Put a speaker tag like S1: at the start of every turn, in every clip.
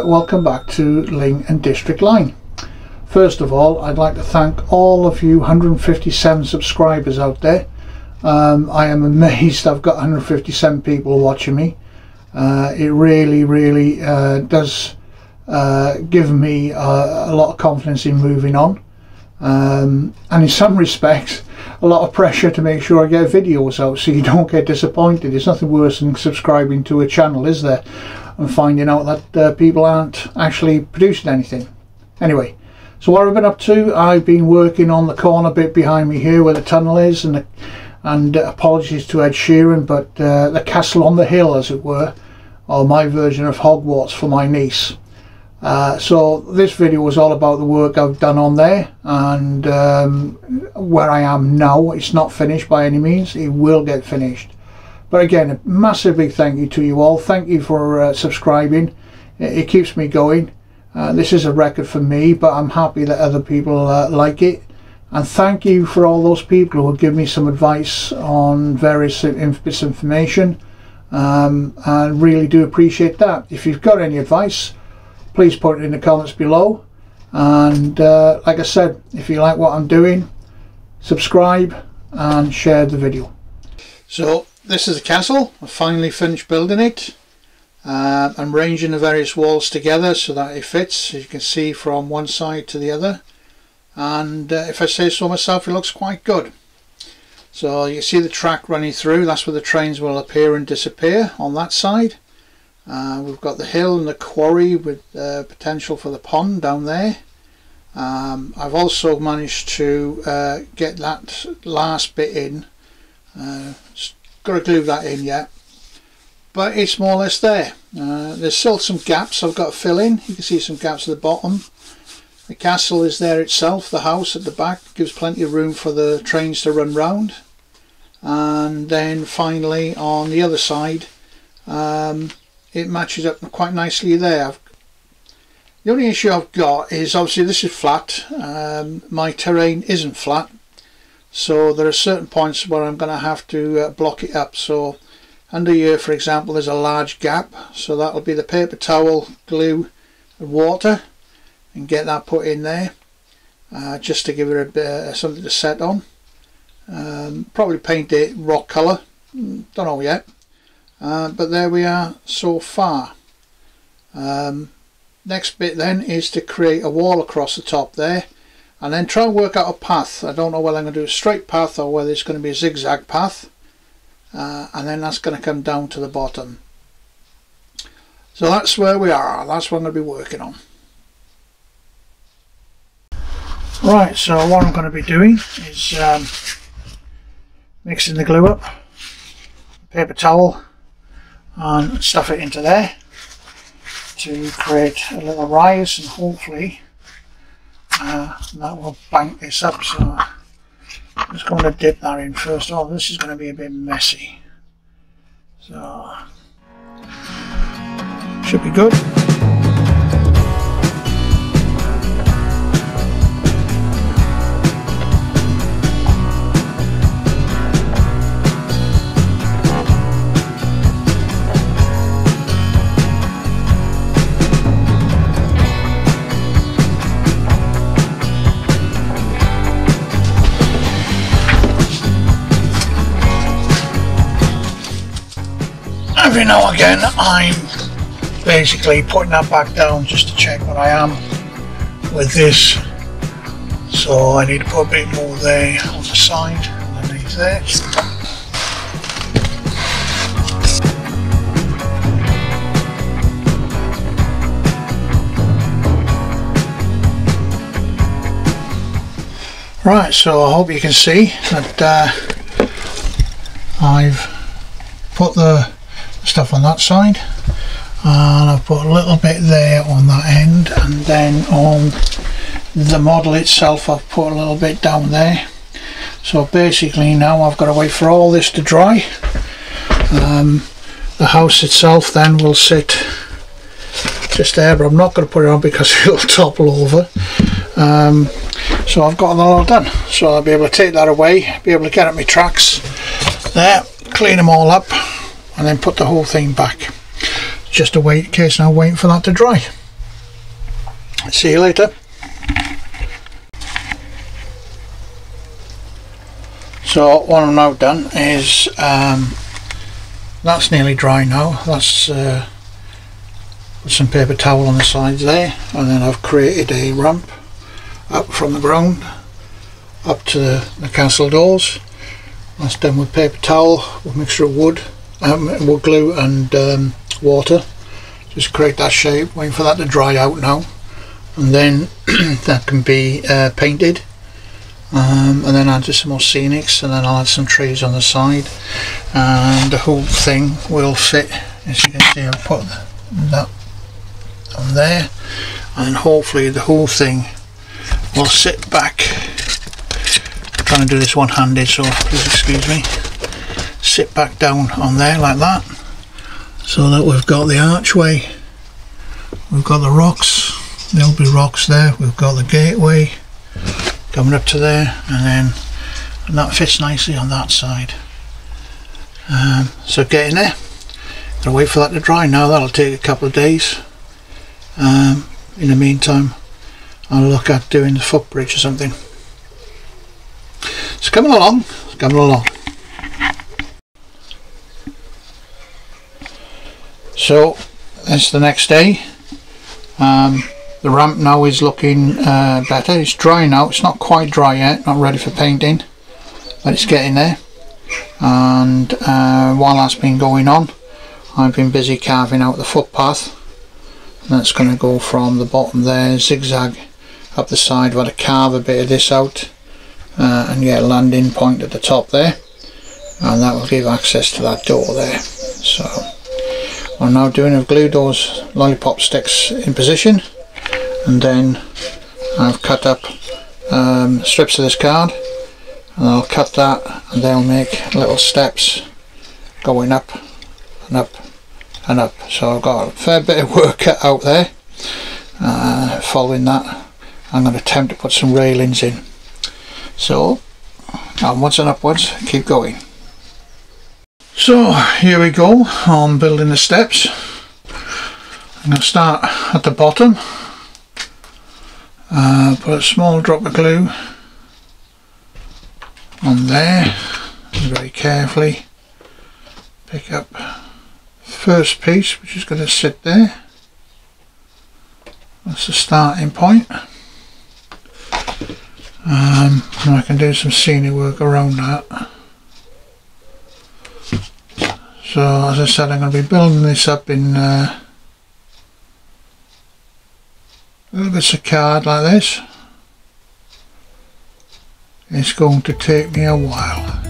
S1: welcome back to Lyng and District Line. First of all, I'd like to thank all of you 157 subscribers out there. I am amazed I've got 157 people watching me. It really does give me a lot of confidence in moving on, and in some respects a lot of pressure to make sure I get videos out so you don't get disappointed. There's nothing worse than subscribing to a channel, is there, and finding out that people aren't actually producing anything. Anyway, so what I've been up to, I've been working on the corner bit behind me here where the tunnel is, and apologies to Ed Sheeran, but the castle on the hill, as it were, or my version of Hogwarts for my niece. So this video was all about the work I've done on there, and where I am now. It's not finished by any means. It will get finished. But again, a massive big thank you to you all. Thank you for subscribing. It keeps me going. This is a record for me, but I'm happy that other people like it. And thank you for all those people who will give me some advice on various bits of information. I really do appreciate that. If you've got any advice, please put it in the comments below. And like I said, if you like what I'm doing, subscribe and share the video. So this is the castle. I finally finished building it. I'm arranging the various walls together so that it fits, as you can see, from one side to the other. And if I say so myself, it looks quite good. So you see the track running through. That's where the trains will appear and disappear on that side. We've got the hill and the quarry with potential for the pond down there. I've also managed to get that last bit in. Got to glue that in yet, but it's more or less there. There's still some gaps I've got to fill in. You can see some gaps at the bottom. The castle is there itself. The house at the back gives plenty of room for the trains to run round. And then finally on the other side, it matches up quite nicely there. The only issue I've got is, obviously this is flat. My terrain isn't flat, so there are certain points where I'm going to have to block it up. So under here, for example, there's a large gap, so that'll be the paper towel, glue and water, and get that put in there, just to give it a bit something to set on. Probably paint it rock colour, don't know yet. But there we are so far. Next bit then is to create a wall across the top there, and then try and work out a path. I don't know whether I'm going to do a straight path or whether it's going to be a zigzag path, and then that's going to come down to the bottom. So that's where we are. That's what I'm going to be working on. Right, so what I'm going to be doing is mixing the glue up, paper towel, and stuff it into there to create a little rise, and hopefully that will bank this up. So I'm just going to dip that in first. Oh, this is going to be a bit messy, so should be good. Every now and again I'm basically putting that back down just to check what I am with this. So I need to put a bit more there on the side underneath there. Right, so I hope you can see that I've put the stuff on that side, and I've put a little bit there on that end, and then on the model itself I've put a little bit down there. So basically now I've got to wait for all this to dry. The house itself then will sit just there, but I'm not going to put it on because it'll topple over. So I've got that all done, so I'll be able to take that away, be able to get at my tracks there, clean them all up, and then put the whole thing back. Just a wait case now, waiting for that to dry. See you later. So what I'm now done is that's nearly dry now. That's put some paper towel on the sides there, and then I've created a ramp up from the ground up to the castle doors. That's done with paper towel with a mixture of wood glue and water. Just create that shape, waiting for that to dry out now, and then that can be painted, and then add just some more scenics, and then I'll add some trees on the side, and the whole thing will fit. As you can see, I'll put that on there, and hopefully the whole thing will sit back. I'm trying to do this one-handed, so please excuse me. Sit back down on there like that, so that we've got the archway, we've got the rocks, there'll be rocks there, we've got the gateway coming up to there, and that fits nicely on that side. So get in there. Gotta wait for that to dry now. That'll take a couple of days. In the meantime, I'll look at doing the footbridge or something. It's coming along, it's coming along. So it's the next day. The ramp now is looking better. It's dry now. It's not quite dry yet, not ready for painting, but it's getting there. And while that's been going on, I've been busy carving out the footpath. And that's going to go from the bottom there, zigzag up the side. I've had to carve a bit of this out and get a landing point at the top there, and that will give access to that door there. So what I'm now doing, I've glued those lollipop sticks in position, and then I've cut up strips of this card, and I'll cut that, and they'll make little steps going up and up and up. So I've got a fair bit of work cut out there. Following that, I'm going to attempt to put some railings in. So onwards and upwards, keep going. So here we go on building the steps. I'm going to start at the bottom, put a small drop of glue on there, and very carefully pick up first piece, which is going to sit there. That's the starting point. And I can do some scenery work around that. So as I said, I'm going to be building this up in little bits of card like this. It's going to take me a while.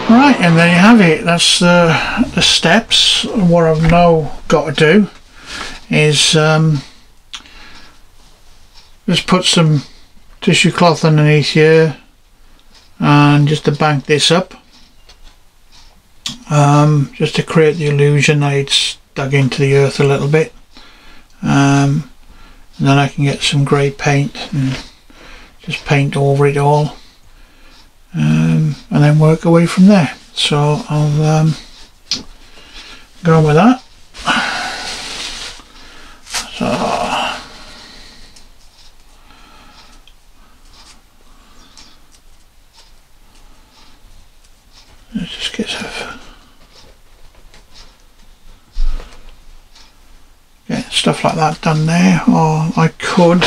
S1: Right, and there you have it. That's the steps. What I've now got to do is just put some tissue cloth underneath here and just to bank this up, just to create the illusion that it's dug into the earth a little bit, and then I can get some grey paint and just paint over it all. And then work away from there. So I'll go on with that. So let's just get stuff like that done there, or I could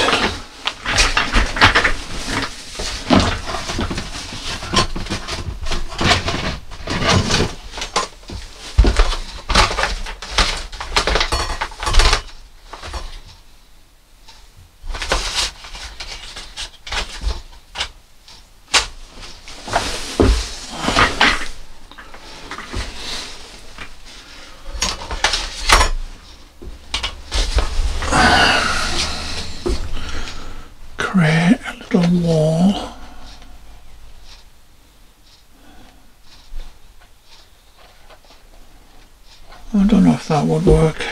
S1: create a little wall. I don't know if that would work,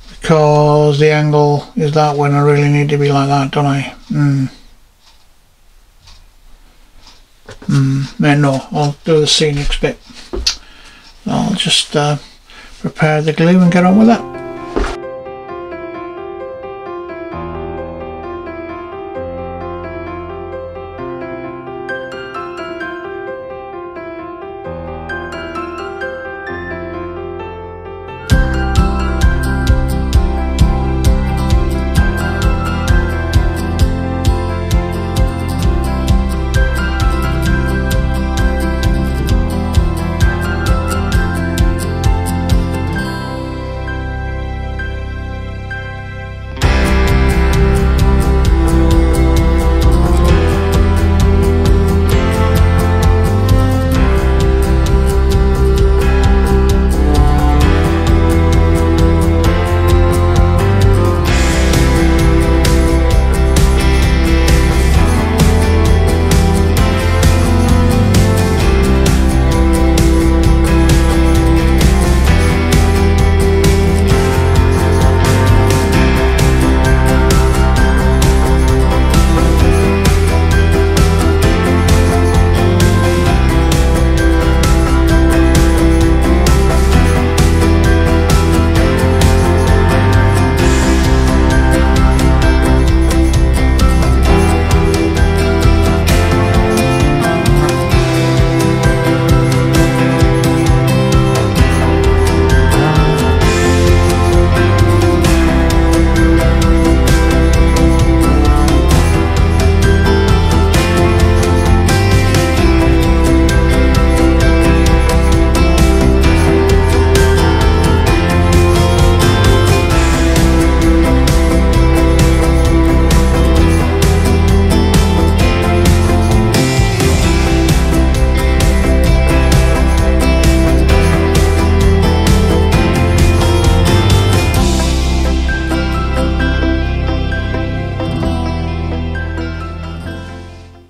S1: because the angle is that when I really need to be like that, don't I? No, I'll do the scenics bit. I'll just prepare the glue and get on with that.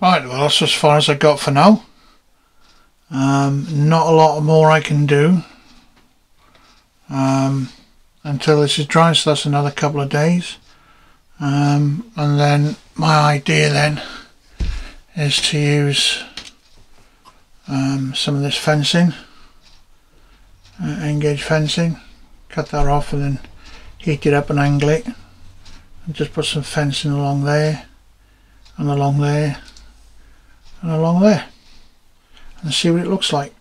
S1: Right, well that's as far as I got for now. Not a lot more I can do until this is dry, so that's another couple of days. And then my idea then is to use some of this fencing, engage fencing, cut that off and then heat it up and angle it, and just put some fencing along there and along there and along there and see what it looks like.